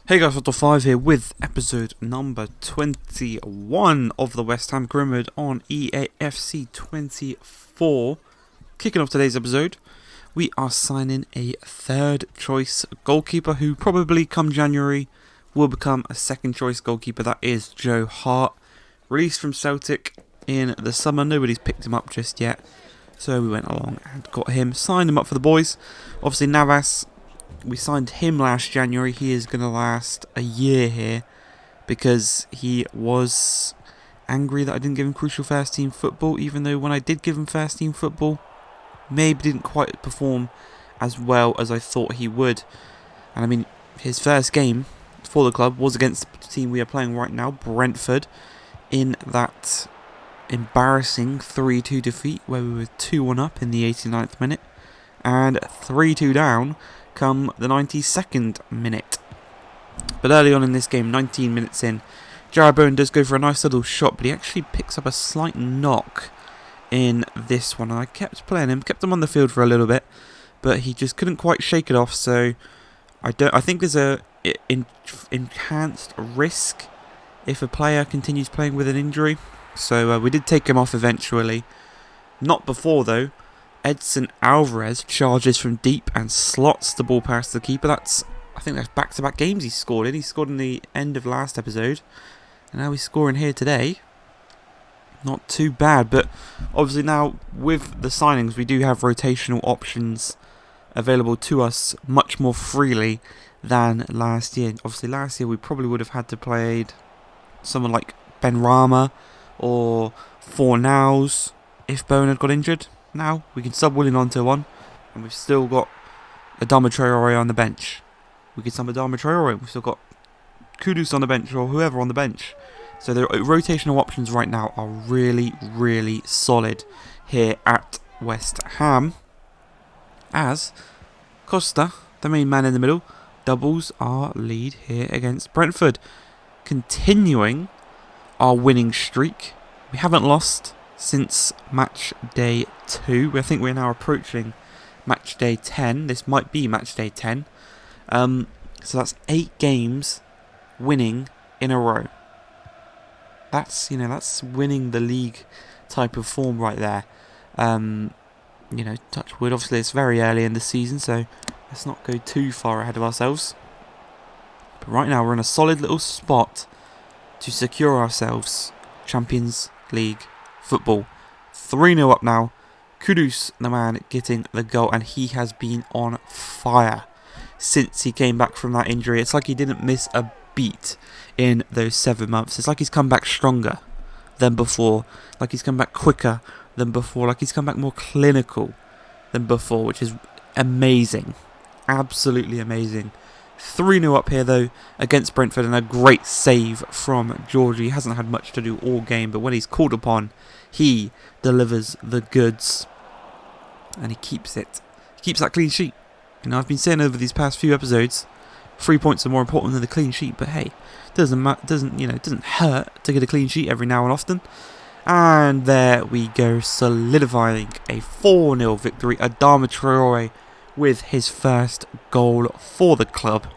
Hey guys, Otto 5 here with episode number 21 of the West Ham Grimwood on EAFC 24. Kicking off today's episode, we are signing a third choice goalkeeper who probably come January will become a second choice goalkeeper. That is Joe Hart, released from Celtic in the summer. Nobody's picked him up just yet, so we went along and got him, signed him up for the boys. Obviously Navas, we signed him last January. He is going to last a year here because he was angry that I didn't give him crucial first team football, even though when I did give him first team football, maybe didn't quite perform as well as I thought he would. And I mean, his first game for the club was against the team we are playing right now, Brentford, in that embarrassing 3-2 defeat where we were 2-1 up in the 89th minute and 3-2 down come the 92nd minute. But early on in this game, 19 minutes in, Balon does go for a nice little shot, but he actually picks up a slight knock in this one. And I kept playing him, kept him on the field for a little bit, but he just couldn't quite shake it off. So I think there's a enhanced risk if a player continues playing with an injury. So we did take him off eventually. Not before though. Edson Alvarez charges from deep and slots the ball past the keeper. I think that's back-to-back games he scored in. He scored in the end of last episode, and now he's scoring here today. Not too bad, but obviously now with the signings we do have rotational options available to us much more freely than last year. Obviously last year we probably would have had to play someone like Ben Rama or Fornals if Balon had got injured. Now we can sub Willian onto one, and we've still got Adama Traore on the bench. We can sub Adama Traore. We've still got Kudus on the bench or whoever on the bench. So the rotational options right now are really, really solid here at West Ham. As Costa, the main man in the middle, doubles our lead here against Brentford, continuing our winning streak. We haven't lost since match day 2. I think we're now approaching match day 10. This might be match day 10. So that's 8 games winning in a row. That's winning the league type of form right there. Touch wood. Obviously it's very early in the season, so let's not go too far ahead of ourselves. But right now we're in a solid little spot to secure ourselves Champions League football. 3-0 up now. Kudus, the man, getting the goal, and he has been on fire since he came back from that injury. It's like he didn't miss a beat in those 7 months. It's like he's come back stronger than before, like he's come back quicker than before, like he's come back more clinical than before, which is amazing. Absolutely amazing. 3-0 up here though against Brentford, and a great save from Georgie. He hasn't had much to do all game, but when he's called upon, he delivers the goods, and he keeps it. He keeps that clean sheet. I've been saying over these past few episodes, 3 points are more important than the clean sheet. But hey, it doesn't hurt to get a clean sheet every now and often. And there we go, solidifying a 4-0 victory. Adama Traore with his first goal for the club.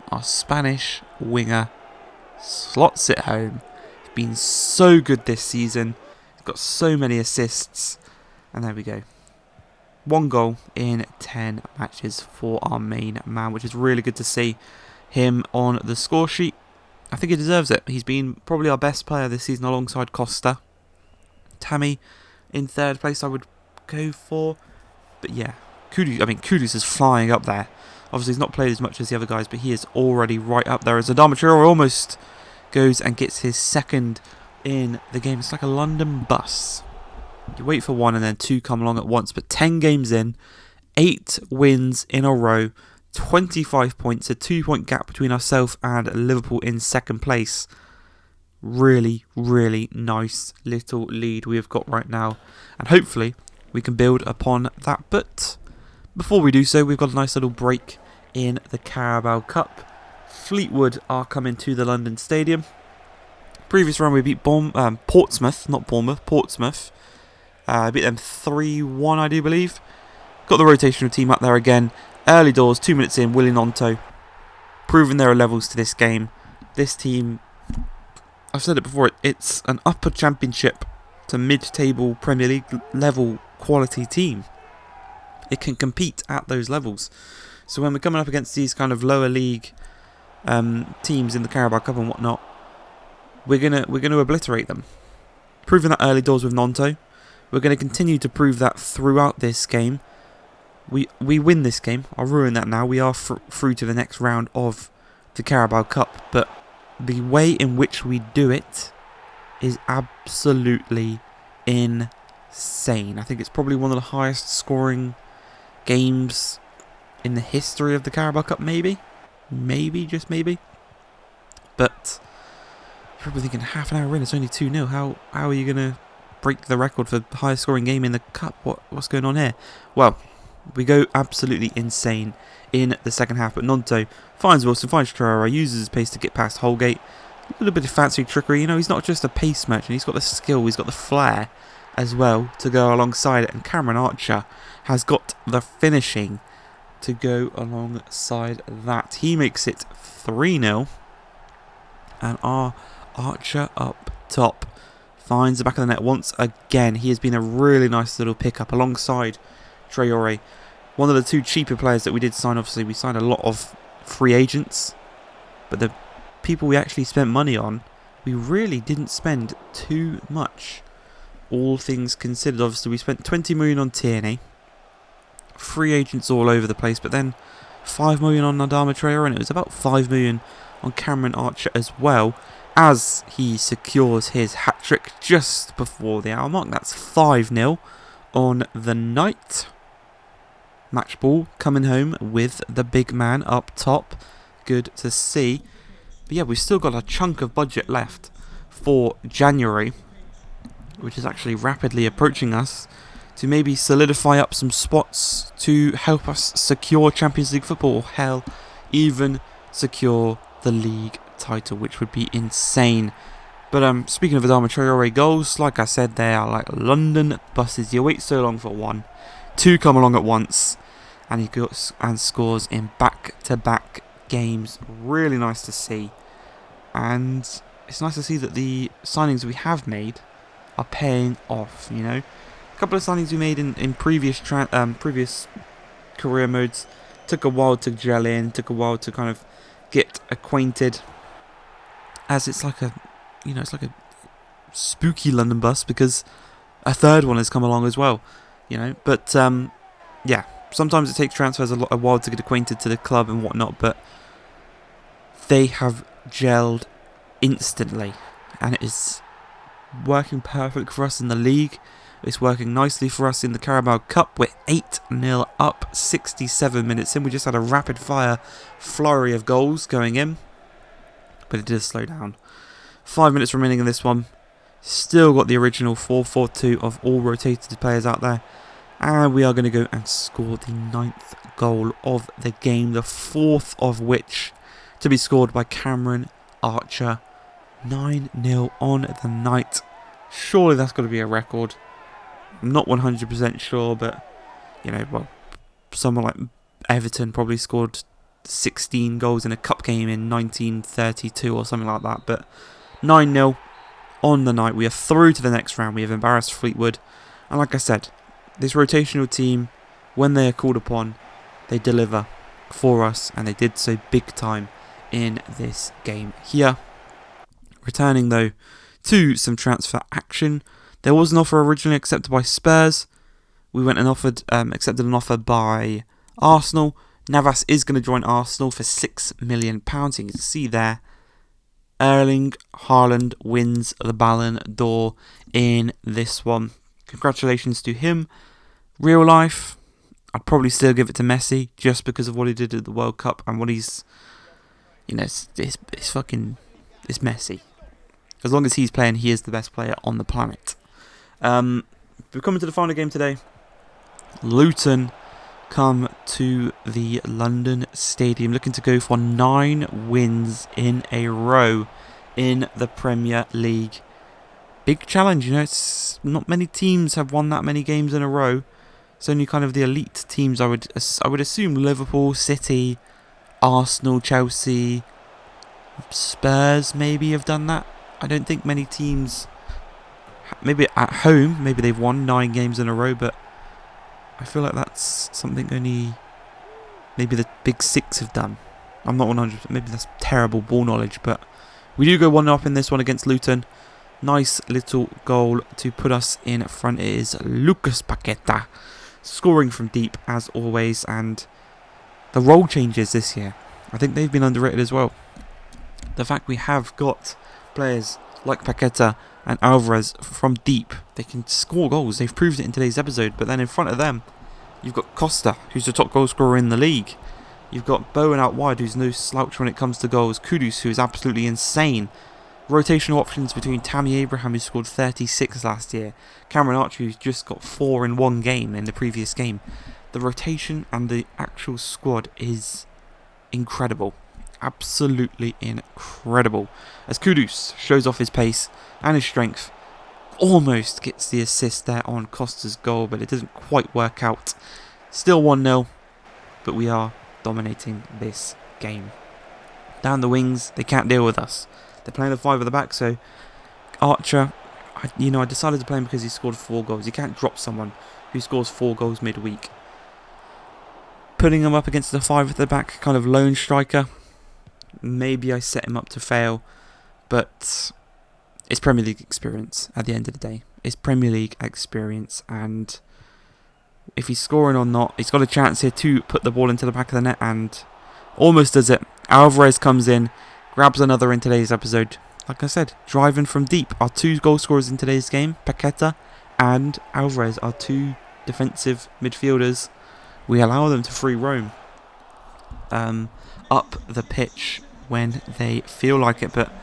Our Spanish winger slots it home. He's been so good this season. He's got so many assists. And there we go. 1 goal in 10 matches for our main man, which is really good to see him on the score sheet. I think he deserves it. He's been probably our best player this season alongside Costa. Tammy in 3rd place I would go for. But yeah, Kudus is flying up there. Obviously he's not played as much as the other guys, but he is already right up there as Adama Traore almost goes and gets his 2nd in the game. It's like a London bus. You wait for 1 and then 2 come along at once, but 10 games in, 8 wins in a row, 25 points, a 2-point gap between ourselves and Liverpool in 2nd place. Really, really nice little lead we have got right now, and hopefully we can build upon that. But before we do so, we've got a nice little break in the Carabao Cup. Fleetwood are coming to the London Stadium. Previous round we beat Portsmouth, not Bournemouth, Portsmouth. Beat them 3-1, I do believe. Got the rotational team up there again. Early doors, 2 minutes in, Willian Onto proven there are levels to this game. This team, I've said it before, it's an upper championship to mid-table Premier League level quality team. It can compete at those levels. So when we're coming up against these kind of lower league teams in the Carabao Cup and whatnot, we're gonna obliterate them. Proving that early doors with Nanto. We're going to continue to prove that throughout this game. We win this game. I'll ruin that now. We are through to the next round of the Carabao Cup. But the way in which we do it is absolutely insane. I think it's probably one of the highest scoring games in the history of the Carabao Cup, maybe. Maybe, just maybe. But you're probably thinking, half an hour in, it's only 2-0. How are you going to break the record for highest scoring game in the cup? What's going on here? Well, we go absolutely insane in the second half, but Nanto finds Wilson, finds Traore, uses his pace to get past Holgate. A little bit of fancy trickery. You know, he's not just a pace merchant, he's got the skill, he's got the flair as well to go alongside it, and Cameron Archer has got the finishing to go alongside that. He makes it 3-0, and our Archer up top finds the back of the net once again. He has been a really nice little pickup alongside Traore. One of the two cheaper players that we did sign. Obviously, we signed a lot of free agents, but the people we actually spent money on, we really didn't spend too much. All things considered, obviously, we spent 20 million on Tierney. Free agents all over the place, but then 5 million on Adama Traore, and it was about 5 million on Cameron Archer as well, as he secures his hat-trick just before the hour mark. That's 5-0 on the night. Match ball coming home with the big man up top. Good to see. But yeah, we've still got a chunk of budget left for January, which is actually rapidly approaching us, to maybe solidify up some spots to help us secure Champions League football, or hell, even secure the league title, which would be insane. But speaking of Adama Traore goals, like I said, they are like London buses. You wait so long for one, two come along at once, and he goes and scores in back-to-back games. Really nice to see, and it's nice to see that the signings we have made are paying off. You know, a couple of signings we made in previous career modes took a while to gel in, took a while to kind of get acquainted, as it's like a spooky London bus, because a third one has come along as well, you know. But yeah, sometimes it takes transfers a while to get acquainted to the club and whatnot, but they have gelled instantly, and it is working perfect for us in the league. It's working nicely for us in the Carabao Cup. We're 8-0 up, 67 minutes in. We just had a rapid-fire flurry of goals going in, but it did slow down. 5 minutes remaining in this one. Still got the original 4-4-2 of all rotated players out there. And we are going to go and score the 9th goal of the game, the 4th of which to be scored by Cameron Archer. 9-0 on the night. Surely that's got to be a record. I'm not 100% sure, but, you know, well, someone like Everton probably scored 16 goals in a cup game in 1932 or something like that. But 9-0 on the night. We are through to the next round. We have embarrassed Fleetwood. And like I said, this rotational team, when they are called upon, they deliver for us. And they did so big time in this game here. Returning, though, to some transfer action. There was an offer originally accepted by Spurs. We went and accepted an offer by Arsenal. Navas is going to join Arsenal for £6 million. You can see there, Erling Haaland wins the Balon d'Or in this one. Congratulations to him. Real life, I'd probably still give it to Messi, just because of what he did at the World Cup and what he's, you know, it's Messi. As long as he's playing, he is the best player on the planet. We're coming to the final game today. Luton come to the London Stadium looking to go for 9 wins in a row in the Premier League. Big challenge, you know. It's not many teams have won that many games in a row. It's only kind of the elite teams. I would assume Liverpool, City, Arsenal, Chelsea, Spurs maybe have done that. I don't think many teams, maybe at home, maybe they've won 9 games in a row, but I feel like that's something only maybe the big 6 have done. I'm not 100%, maybe that's terrible ball knowledge, but we do go 1 up in this one against Luton. Nice little goal to put us in front. It is Lucas Paqueta scoring from deep as always, and the role changes this year, I think they've been underrated as well. The fact we have got players like Paqueta and Alvarez from deep, they can score goals. They've proved it in today's episode, but then in front of them, you've got Costa, who's the top goal scorer in the league. You've got Bowen out wide, who's no slouch when it comes to goals. Kudus, who is absolutely insane. Rotational options between Tammy Abraham, who scored 36 last year. Cameron Archer, who's just got 4 in one game in the previous game. The rotation and the actual squad is incredible. Absolutely incredible. As Kudus shows off his pace and his strength. Almost gets the assist there on Costa's goal, but it doesn't quite work out. Still 1-0, but we are dominating this game. Down the wings, they can't deal with us. They're playing the 5 at the back, so Archer, I decided to play him because he scored 4 goals. You can't drop someone who scores 4 goals midweek. Putting him up against the 5 at the back, kind of lone striker, maybe I set him up to fail, but it's Premier League experience at the end of the day. It's Premier League experience, and if he's scoring or not, he's got a chance here to put the ball into the back of the net, and almost does it. Alvarez comes in, grabs another in today's episode. Like I said, driving from deep. Our 2 goal scorers in today's game, Paqueta and Alvarez, are 2 defensive midfielders. We allow them to free roam up the pitch when they feel like it, but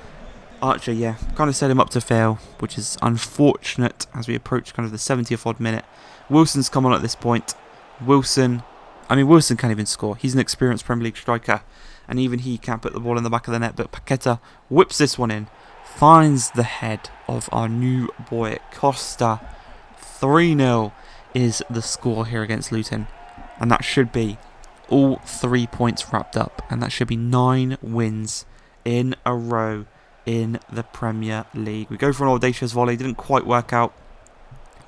Archer, kind of set him up to fail, which is unfortunate as we approach kind of the 70th odd minute. Wilson's come on at this point. Wilson can't even score. He's an experienced Premier League striker, and even he can't put the ball in the back of the net, but Paqueta whips this one in, finds the head of our new boy Costa. 3-0 is the score here against Luton, and that should be all 3 points wrapped up, and that should be 9 wins in a row in the Premier League. We go for an audacious volley, didn't quite work out,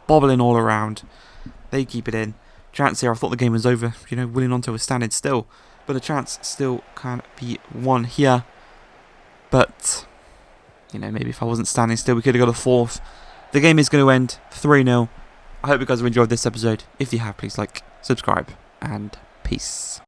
bobbling all around. They keep it in. Chance here, I thought the game was over. Willian Onto was standing still, but a chance still can be won here. But maybe if I wasn't standing still, we could have got a 4th. The game is going to end 3-0. I hope you guys have enjoyed this episode. If you have, please like, subscribe, and peace.